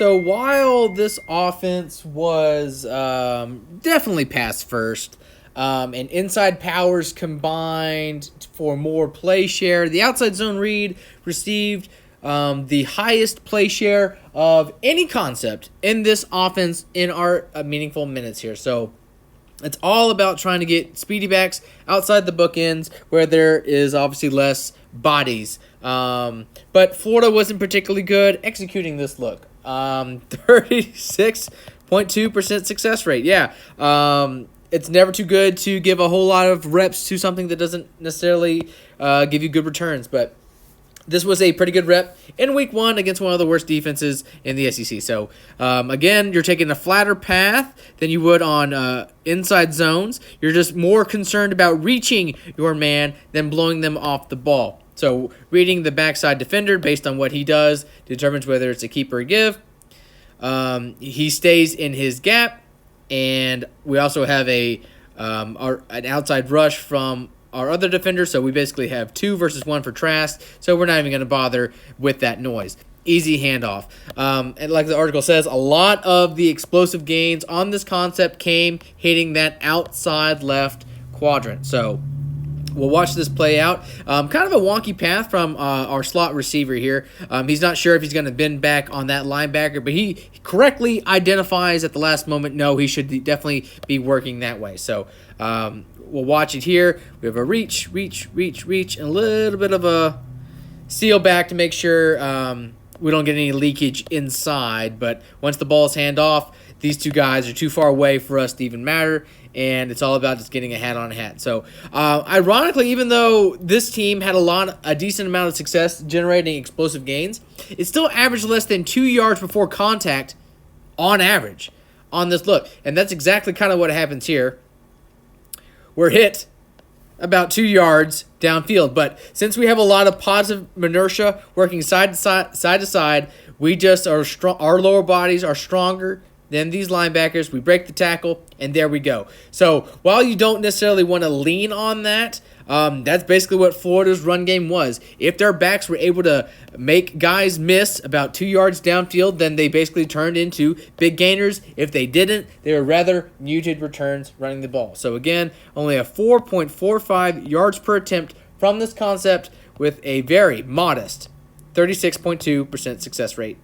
So while this offense was definitely pass first, and inside powers combined for more play share, the outside zone read received the highest play share of any concept in this offense in our meaningful minutes here. So it's all about trying to get speedy backs outside the bookends where there is obviously less bodies. But Florida wasn't particularly good executing this look. 36.2% success rate. Yeah. It's never too good to give a whole lot of reps to something that doesn't necessarily give you good returns. But this was a pretty good rep in week 1 against one of the worst defenses in the SEC. So, again, you're taking a flatter path than you would on inside zones. You're just more concerned about reaching your man than blowing them off the ball. So, reading the backside defender based on what he does determines whether it's a keep or a give. He stays in his gap, and we also have an outside rush from our other defender, so we basically have 2 versus 1 for Trask, so we're not even going to bother with that noise. Easy handoff. And like the article says, a lot of the explosive gains on this concept came hitting that outside left quadrant. So we'll watch this play out. Kind of a wonky path from our slot receiver here. He's not sure if he's going to bend back on that linebacker, but he correctly identifies at the last moment, no, he should definitely be working that way. So we'll watch it here. We have a reach, and a little bit of a seal back to make sure we don't get any leakage inside. But once the ball is hand off, these two guys are too far away for us to even matter, and it's all about just getting a hat on a hat. So, ironically, even though this team had a decent amount of success generating explosive gains, it still averaged less than 2 yards before contact on average on this look. And that's exactly kind of what happens here. We're hit about 2 yards downfield. But since we have a lot of positive inertia working side to side, we just are strong. Our lower bodies are stronger than these linebackers. We break the tackle, and there we go. So while you don't necessarily want to lean on that, that's basically what Florida's run game was. If their backs were able to make guys miss about 2 yards downfield, then they basically turned into big gainers. If they didn't, they were rather muted returns running the ball. So again, only a 4.45 yards per attempt from this concept with a very modest 36.2% success rate.